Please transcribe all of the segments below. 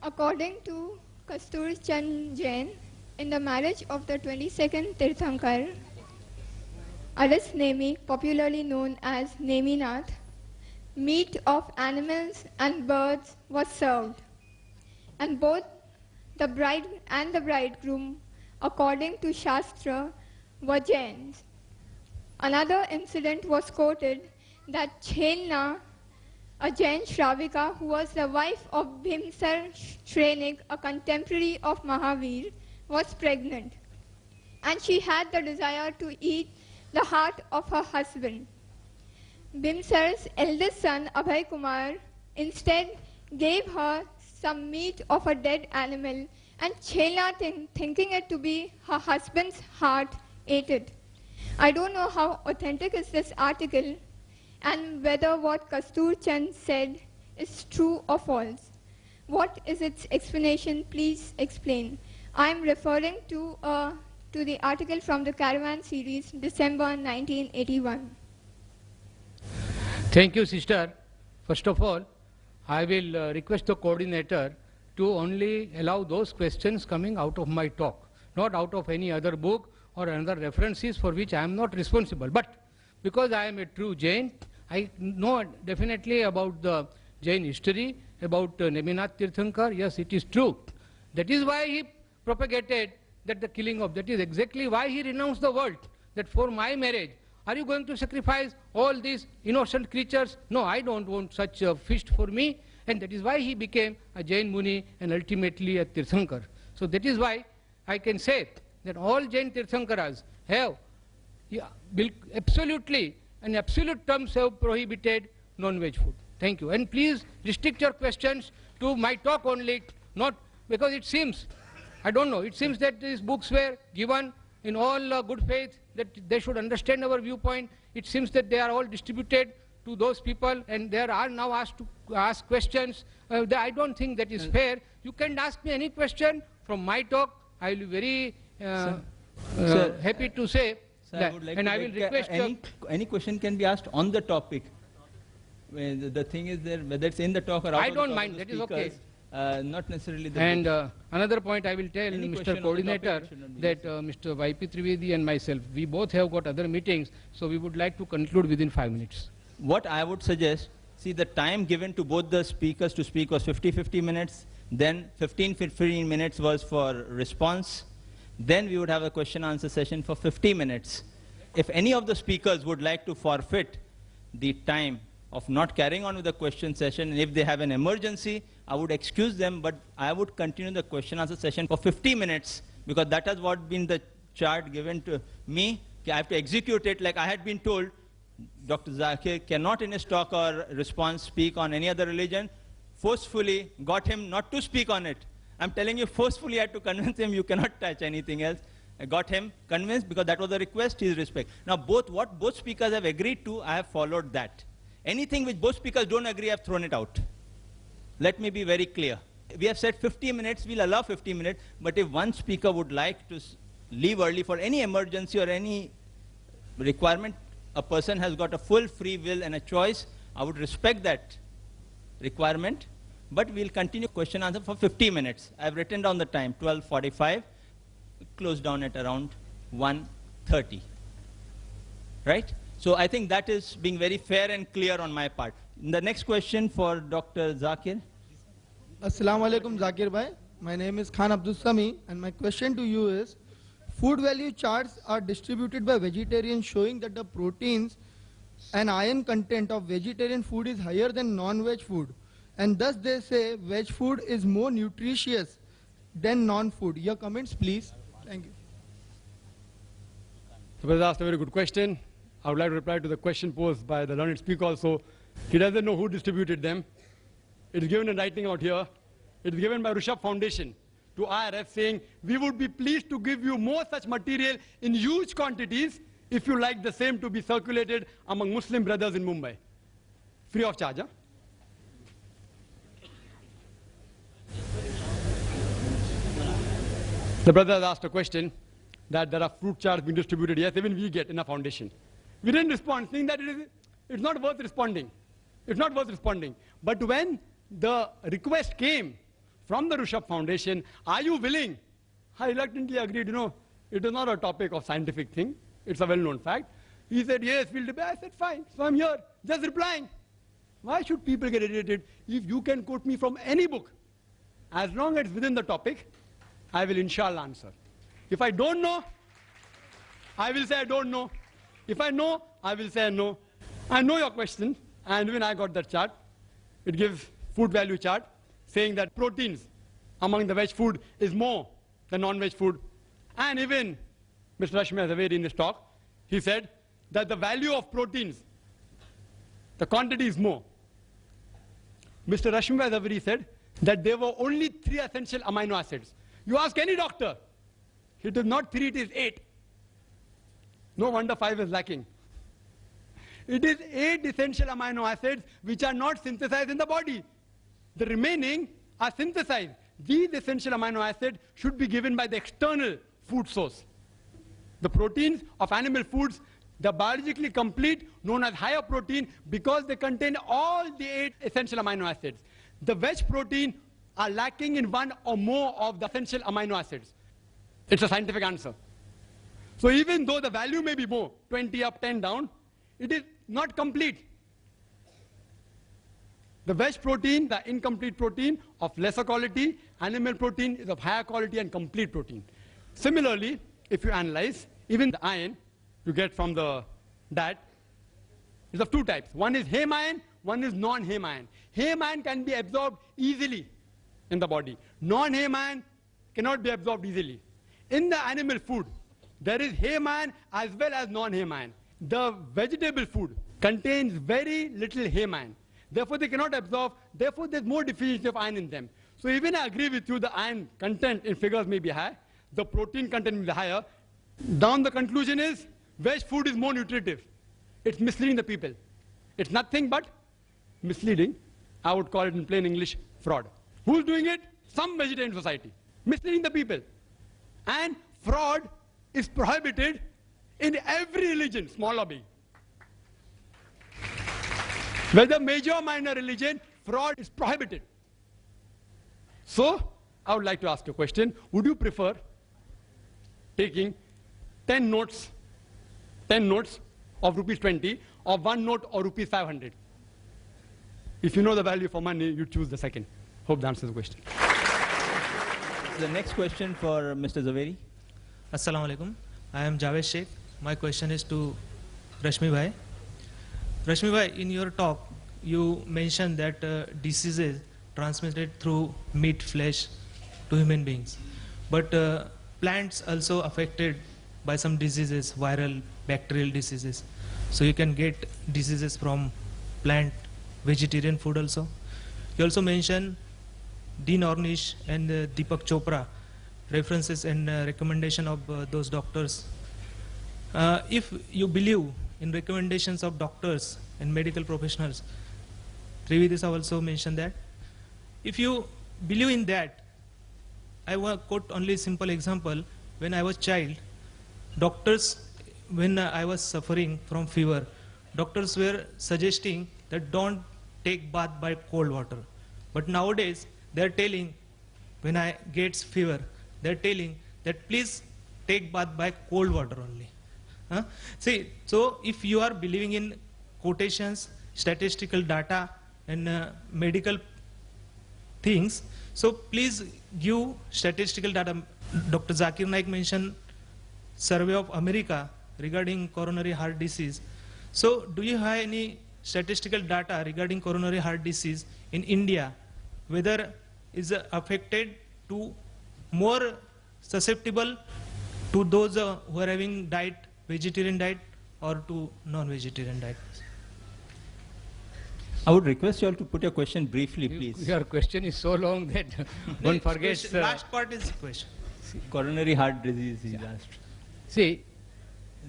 According to Kastur Chand Jain, in the marriage of the 22nd Tirthankar, Aras Nemi, popularly known as Neminath, meat of animals and birds was served, and both the bride and the bridegroom, according to Shastra, were Jains. Another incident was quoted that Chenna, a Jain Shravika who was the wife of Bhimsar Shrenik, a contemporary of Mahavir, was pregnant, and she had the desire to eat the heart of her husband. Bhimsar's eldest son, Abhay Kumar, instead gave her some meat of a dead animal, and Chela, thinking it to be her husband's heart, ate it. I don't know how authentic is this article and whether what Kastur Chand said is true or false. What is its explanation? Please explain. I am referring to the article from the Caravan series, December 1981. Thank you, sister. First of all, I will request the coordinator to only allow those questions coming out of my talk, not out of any other book or another references for which I am not responsible. But because I am a true Jain, I know definitely about the Jain history, about Neminath Tirthankar. Yes, it is true. That is why he propagated that the killing of, that is exactly why he renounced the world, that for my marriage, are you going to sacrifice all these innocent creatures? No, I don't want such a feast for me. And that is why he became a Jain Muni and ultimately a Tirthankar. So that is why I can say that all Jain Tirthankaras have absolutely, in absolute terms, have prohibited non-veg food. Thank you. And please restrict your questions to my talk only, not because it seems, I don't know, it seems that these books were given in all good faith, that they should understand our viewpoint. It seems that they are all distributed to those people and they are now asked to ask questions. I don't think that is fair. You can ask me any question from my talk. I will be very happy to say that. I will request any question can be asked on the topic. The thing is there, whether it's in the talk or out I of don't the mind, that is okay. Not necessarily the And another point I will tell Mr. Coordinator that Mr. YP Trivedi and myself, we both have got other meetings, so we would like to conclude within 5 minutes. What I would suggest, see, the time given to both the speakers to speak was 50 minutes, then 15 minutes was for response, then we would have a question answer session for 50 minutes. If any of the speakers would like to forfeit the time of not carrying on with the question session, and if they have an emergency, I would excuse them, but I would continue the question answer session for 50 minutes, because that has what been the chart given to me. I have to execute it like I had been told. Dr. Zakir cannot in his talk or response speak on any other religion. Forcefully got him not to speak on it. I'm telling you, forcefully I had to convince him you cannot touch anything else. I got him convinced because that was the request, his respect. Now what both speakers have agreed to, I have followed that. Anything which both speakers don't agree, I have thrown it out. Let me be very clear. We have said 50 minutes, we'll allow 50 minutes, but if one speaker would like to leave early for any emergency or any requirement, a person has got a full free will and a choice. I would respect that requirement, but we'll continue question answer for 50 minutes. I've written down the time, 12:45, close down at around 1:30, right? So I think that is being very fair and clear on my part. The next question for Dr. Zakir. Assalamu alaikum, Zakir bhai. My name is Khan Abdul Sami, and my question to you is, food value charts are distributed by vegetarians showing that the proteins and iron content of vegetarian food is higher than non-veg food. And thus they say veg food is more nutritious than non-food. Your comments, please. Thank you. The brother asked a very good question. I would like to reply to the question posed by the learned speaker also. He doesn't know who distributed them. It is given in writing out here. It is given by Rishabh Foundation to IRF saying, we would be pleased to give you more such material in huge quantities if you like the same to be circulated among Muslim brothers in Mumbai. Free of charge, huh? The brother has asked a question that there are fruit charts being distributed. Yes, even we get in a foundation. We didn't respond, saying that it's not worth responding. It's not worth responding. But when the request came from the Rishabh Foundation, are you willing? I reluctantly agreed, it is not a topic of scientific thing. It's a well-known fact. He said, yes, we'll debate. I said, fine. So I'm here, just replying. Why should people get irritated if you can quote me from any book? As long as it's within the topic, I will inshallah answer. If I don't know, I will say I don't know. If I know, I will say no. I know your question, and when I got that chart, it gives food value chart, saying that proteins among the veg food is more than non-veg food. And even Mr. Rashmi Zaveri in his talk, he said that the value of proteins, the quantity is more. Mr. Rashmi Zaveri said that there were only 3 essential amino acids. You ask any doctor, it is not 3, it is 8. No wonder 5 is lacking. It is 8 essential amino acids which are not synthesized in the body. The remaining are synthesized. These essential amino acids should be given by the external food source. The proteins of animal foods, they're biologically complete, known as higher protein, because they contain all the 8 essential amino acids. The veg protein are lacking in 1 or more of the essential amino acids. It's a scientific answer. So even though the value may be more, 20 up, 10 down, it is not complete. The veg protein, the incomplete protein of lesser quality, animal protein is of higher quality and complete protein. Similarly, if you analyze, even the iron you get from the diet is of 2 types. One is heme iron, one is non-heme iron. Heme iron can be absorbed easily in the body. Non-heme iron cannot be absorbed easily. In the animal food, there is heme iron as well as non-heme iron. The vegetable food contains very little heme iron. Therefore, they cannot absorb. Therefore, there's more deficiency of iron in them. So even I agree with you, the iron content in figures may be high. The protein content may be higher. Down the conclusion is, veg food is more nutritive. It's misleading the people. It's nothing but misleading. I would call it in plain English, fraud. Who's doing it? Some vegetarian society. Misleading the people. And fraud is prohibited in every religion, small or big. Whether major or minor religion, fraud is prohibited. So, I would like to ask you a question. Would you prefer taking 10 notes of rupees 20 or 1 note of rupees 500? If you know the value for money, you choose the second. Hope that answers the question. The next question for Mr. Zaveri. Assalamu alaikum. I am Javed Sheikh. My question is to Rashmi Bhai. Rashmi Bhai, in your talk, you mentioned that diseases transmitted through meat, flesh to human beings. But plants also affected by some diseases, viral, bacterial diseases. So you can get diseases from plant, vegetarian food also. You also mentioned Dean Ornish and Deepak Chopra, references and recommendation of those doctors. If you believe in recommendations of doctors and medical professionals, Trividis also mentioned that. If you believe in that, I will quote only a simple example. When I was child, doctors, when I was suffering from fever, doctors were suggesting that don't take bath by cold water. But nowadays, they're telling, when I get fever, they're telling that please take bath by cold water only. See, so if you are believing in quotations, statistical data, and medical things, so please give statistical data. Dr. Zakir Naik mentioned survey of America regarding coronary heart disease. So do you have any statistical data regarding coronary heart disease in India, whether is affected to more susceptible to those who are having diet, vegetarian diet, or to non-vegetarian diet? I would request you all to put your question briefly, please. Your question is so long that one forgets. Last part is the question. Coronary heart disease is asked. See,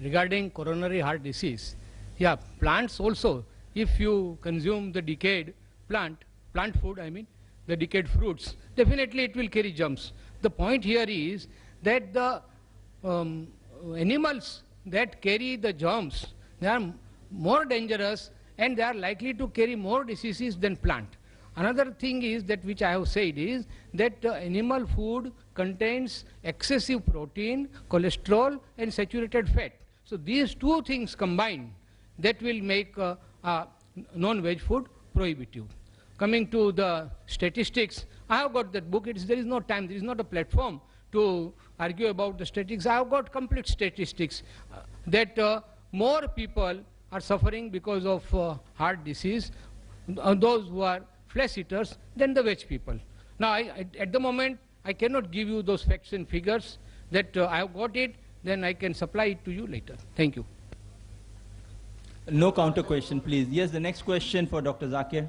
regarding coronary heart disease, yeah, plants also, if you consume the decayed plant food, I mean, the decayed fruits, definitely it will carry germs. The point here is that the animals that carry the germs, they are more dangerous and they are likely to carry more diseases than plant. Another thing is that which I have said is that animal food contains excessive protein, cholesterol and saturated fat. So these two things combined that will make non-veg food prohibitive. Coming to the statistics, I have got that book. There is no time, there is not a platform to argue about the statistics. I have got complete statistics that more people are suffering because of heart disease, those who are flesh eaters, than the veg people. Now, at the moment, I cannot give you those facts and figures that I have got it, then I can supply it to you later. Thank you. No counter question, please. Yes, the next question for Dr. Zakir.